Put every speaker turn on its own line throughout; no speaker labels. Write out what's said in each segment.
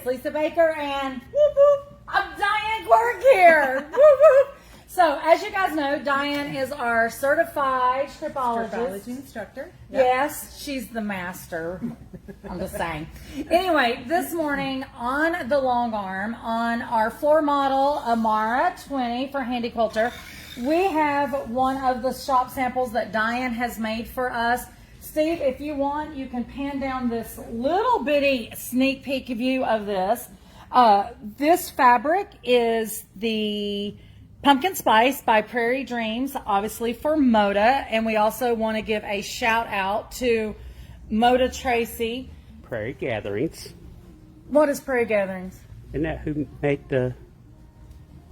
Lisa Baker, and whoop whoop, I'm Diane Quirk here. Whoop whoop. So, as you guys know, Diane is our certified stripologist
instructor.
Yep. Yes, she's the master. I'm just saying. Anyway, this morning on the Longarm, on our floor model Amara 20 for Handi Quilter, we have one of the shop samples that Diane has made for us. Steve, if you want, you can pan down this little bitty sneak peek view of this. This fabric is the Pumpkin Spice by Prairie Dreams, obviously for Moda, and we also want to give a shout out to Moda Tracy.
Prairie Gatherings.
What is Prairie Gatherings?
Isn't that who made the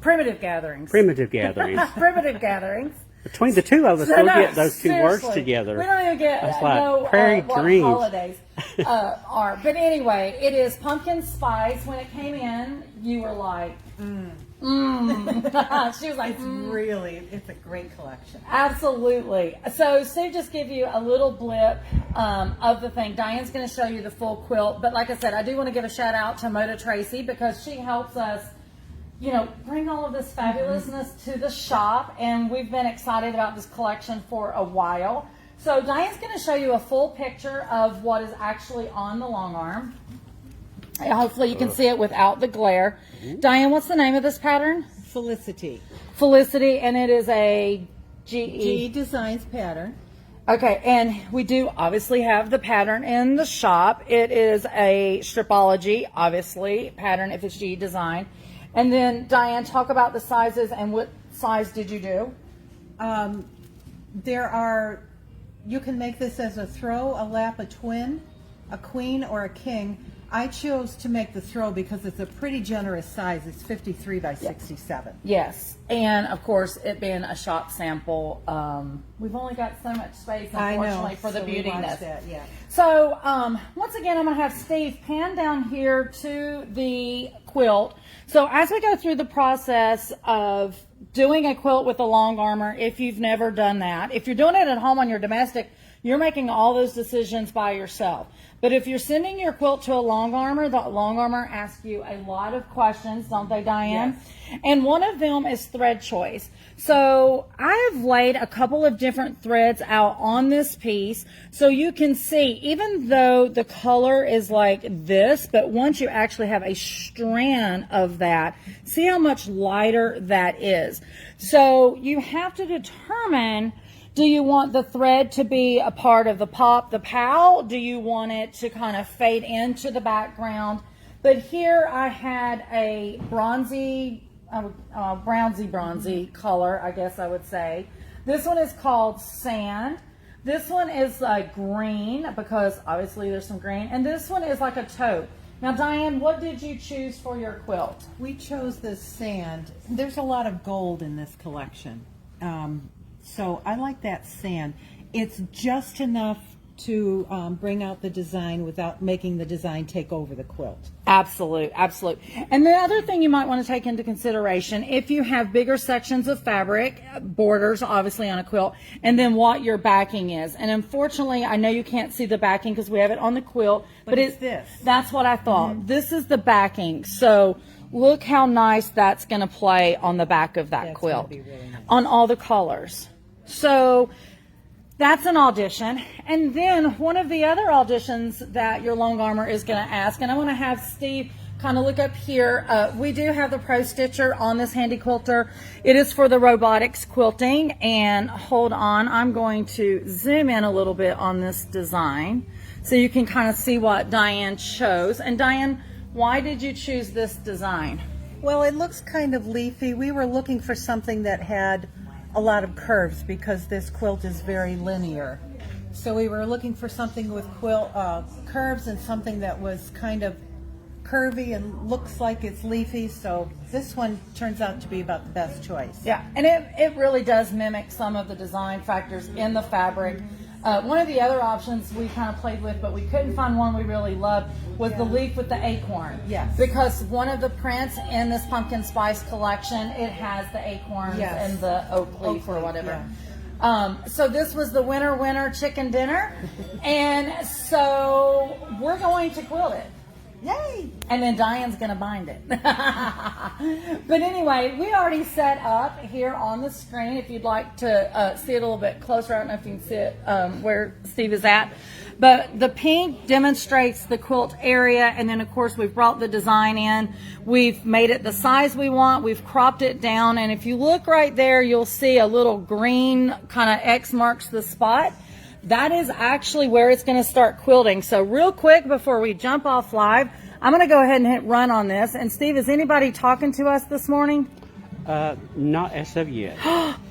Primitive Gatherings.
Primitive Gatherings?
Primitive Gatherings.
Between the two of us, we'll get those two words together.
We don't even get
like Prairie Dreams.
What holidays are. But anyway, it is Pumpkin Spice. When it came in, you were like, She was like,
it's a great collection.
Absolutely. So Steve just give you a little blip of the thing. Diane's going to show you the full quilt. But like I said, I do want to give a shout out to Moda Tracy because she helps us, you know, bring all of this fabulousness to the shop. And we've been excited about this collection for a while. So Diane's going to show you a full picture of what is actually on the Longarm. Hopefully you can see it without the glare. Diane, what's the name of this pattern?
Felicity.
Felicity, and it is a
GE Designs pattern.
Okay, and we do obviously have the pattern in the shop. It is a stripology, obviously, pattern if it's GE Design. And then, Diane, talk about the sizes and what size did you do?
You can make this as a throw, a lap, a twin, a queen, or a king. I chose to make the throw because it's a pretty generous size. It's 53 by 67.
Yes, and of course, it being a shop sample, we've only got so much space, unfortunately, for the beautiness.
Yeah.
So, once again, I'm going to have Steve pan down here to the quilt. So, as we go through the process of doing a quilt with a Longarmer, if you've never done that, if you're doing it at home on your domestic, you're making all those decisions by yourself. But if you're sending your quilt to a Longarmer, the Longarmer asks you a lot of questions, don't they, Diane?
Yes.
And one of them is thread choice. So I have laid a couple of different threads out on this piece so you can see, even though the color is like this, but once you actually have a strand of that, see how much lighter that is. So you have to determine, do you want the thread to be a part of the pop, the pow? Do you want it to kind of fade into the background? But here I had a bronzy color, I guess I would say. This one is called sand. This one is green because obviously there's some green. And this one is like a taupe. Now, Diane, what did you choose for your quilt?
We chose this sand. There's a lot of gold in this collection. So I like that sand. It's just enough to bring out the design without making the design take over the quilt.
Absolute. And the other thing you might want to take into consideration, if you have bigger sections of fabric, borders obviously on a quilt, and then what your backing is. And unfortunately, I know you can't see the backing because we have it on the quilt, but
it's this.
That's what I thought. This is the backing. So look how nice that's going to play on the back of that quilt.
That's gonna be really nice.
On all the colors. So that's an audition. And then one of the other auditions that your Longarmer is going to ask, and I want to have Steve kind of look up here. We do have the Pro-Stitcher on this Handi Quilter. It is for the robotics quilting. And hold on, I'm going to zoom in a little bit on this design so you can kind of see what Diane chose. And Diane, why did you choose this design?
Well, it looks kind of leafy. We were looking for something that had a lot of curves because this quilt is very linear. So we were looking for something with curves and something that was kind of curvy and looks like it's leafy. So this one turns out to be about the best choice.
Yeah, and it really does mimic some of the design factors in the fabric. One of the other options we kind of played with, but we couldn't find one we really loved, was the leaf with the acorn.
Yes.
Because one of the prints in this Pumpkin Spice collection, it has the acorns and the oak leaf or whatever.
Yeah.
So this was the winner chicken dinner. And so we're going to quilt it.
Yay!
And then Diane's going to bind it. But anyway, we already set up here on the screen. If you'd like to see it a little bit closer, I don't know if you can see it where Steve is at. But the pink demonstrates the quilt area. And then, of course, we've brought the design in. We've made it the size we want. We've cropped it down. And if you look right there, you'll see a little green kind of X marks the spot. That is actually where it's going to start quilting. So real quick before we jump off live, I'm going to go ahead and hit run on this. And Steve, is anybody talking to us this morning?
Not as of yet.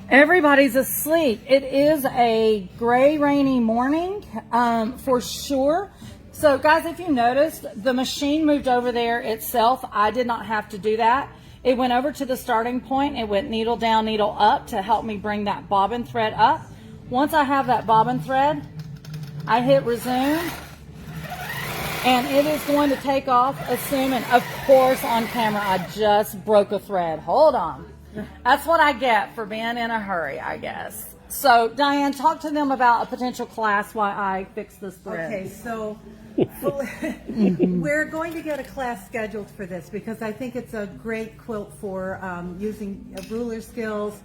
Everybody's asleep. It is a gray, rainy morning for sure. So guys, if you noticed, the machine moved over there itself. I did not have to do that. It went over to the starting point. It went needle down, needle up to help me bring that bobbin thread up. Once I have that bobbin thread, I hit resume, and it is going to take off, assuming, of course, on camera, I just broke a thread. Hold on. That's what I get for being in a hurry, I guess. So, Diane, talk to them about a potential class while I fix this thread.
Okay, so we're going to get a class scheduled for this because I think it's a great quilt for using ruler skills.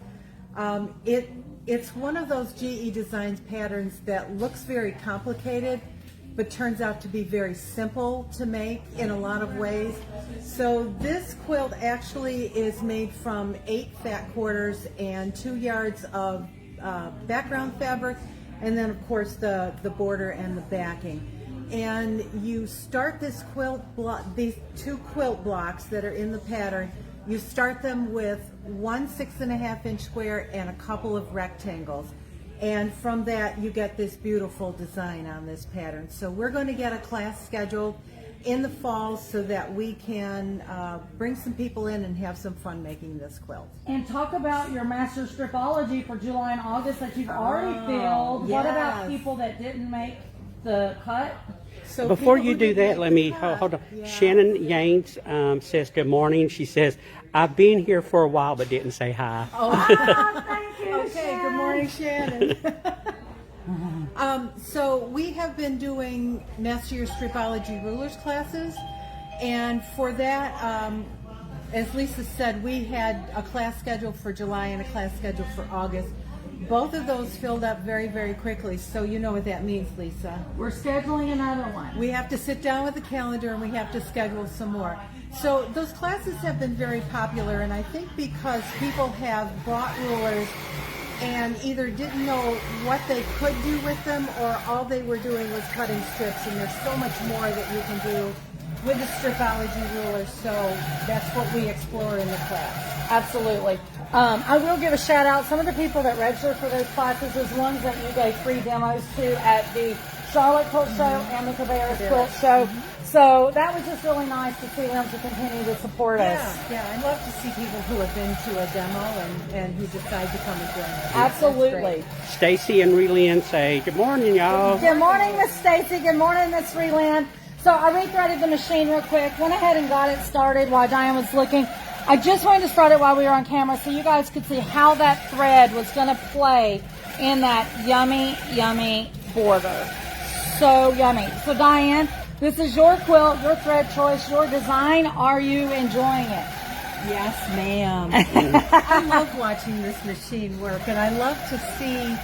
It's one of those GE Designs patterns that looks very complicated, but turns out to be very simple to make in a lot of ways. So this quilt actually is made from 8 fat quarters and 2 yards of background fabric, and then of course the border and the backing. And you start this quilt block, these 2 quilt blocks that are in the pattern. You start them with 1 6.5 inch square and a couple of rectangles. And from that, you get this beautiful design on this pattern. So we're going to get a class scheduled in the fall so that we can bring some people in and have some fun making this quilt.
And talk about your master stripology for July and August that you've already filled. What about people that didn't make the cut?
So
Before
people
you
who
do
didn't
that,
make
let
the
me
cut,
hold on.
yeah.
Shannon Yanes says good morning. She says, I've been here for a while but didn't say hi.
Oh, thank you,
Okay,
Shannon.
good morning, Shannon. So we have been doing Master Your Stripology Rulers classes, and for that, as Lisa said, we had a class scheduled for July and a class scheduled for August. Both of those filled up very, very quickly, so you know what that means, Lisa.
We're scheduling another one.
We have to sit down with the calendar and we have to schedule some more. So those classes have been very popular, and I think because people have bought rulers and either didn't know what they could do with them or all they were doing was cutting strips, and there's so much more that you can do with the stripology ruler, so that's what we explore in the class.
Absolutely. I will give a shout out. Some of the people that registered for those classes is ones that you gave free demos to at the Charlotte Quilt Show and the Cabarrus Quilt Show. So that was just really nice to see them to continue to support us.
Yeah, I love to see people who have been to a demo and who decide to come and join us.
Absolutely.
Stacy and Relyn say, good morning, y'all.
Good morning, Miss Stacy. Good morning, Miss Freeland. So I rethreaded the machine real quick. Went ahead and got it started while Diane was looking. I just wanted to start it while we were on camera so you guys could see how that thread was going to play in that yummy, yummy border. So yummy. So Diane, this is your quilt, your thread choice, your design. Are you enjoying it?
Yes, ma'am. I love watching this machine work, and I love to see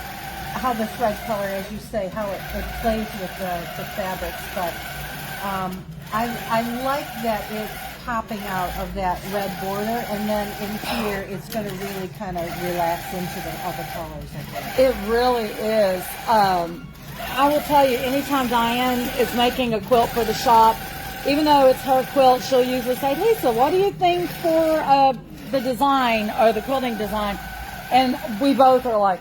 how the thread color, as you say, how it plays with the fabrics. But I like that it's popping out of that red border, and then in here it's going to really kind of relax into the other colors, I think.
It really is. I will tell you, anytime Diane is making a quilt for the shop, even though it's her quilt, she'll usually say, Lisa, what do you think for the design or the quilting design? And we both are like,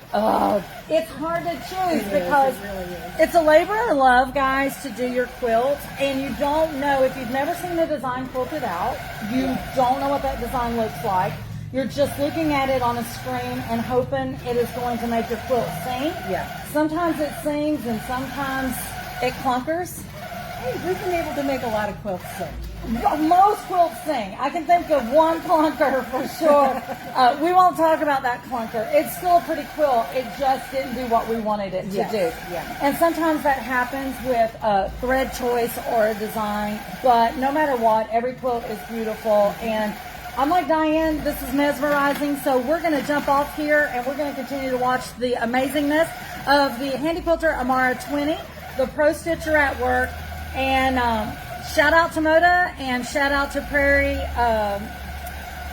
it's hard to choose because
it really is.
It's a labor of love, guys, to do your quilt. And you don't know, if you've never seen the design quilted out, you don't know what that design looks like. You're just looking at it on a screen and hoping it is going to make your quilt sing.
Yeah.
Sometimes it sings and sometimes it clunkers.
Hey, we've been able to make a lot of quilts sing.
Most quilts sing. I can think of one clunker for sure. We won't talk about that clunker. It's still a pretty quilt. It just didn't do what we wanted it to
Yes,
do.
yeah.
And sometimes that happens with a thread choice or a design. But no matter what, every quilt is beautiful. And I'm like Diane, this is mesmerizing. So we're going to jump off here and we're going to continue to watch the amazingness of the Handi Quilter Amara 20, the Pro-Stitcher at work, and shout out to Moda and shout out to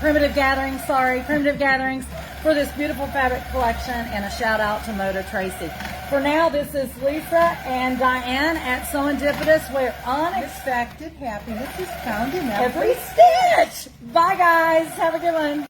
Primitive Gatherings for this beautiful fabric collection, and a shout out to Moda Tracy. For now, this is Lisa and Diane at Serendipitous, where
Unexpected happiness is found in
every stitch. Bye guys, have a good one.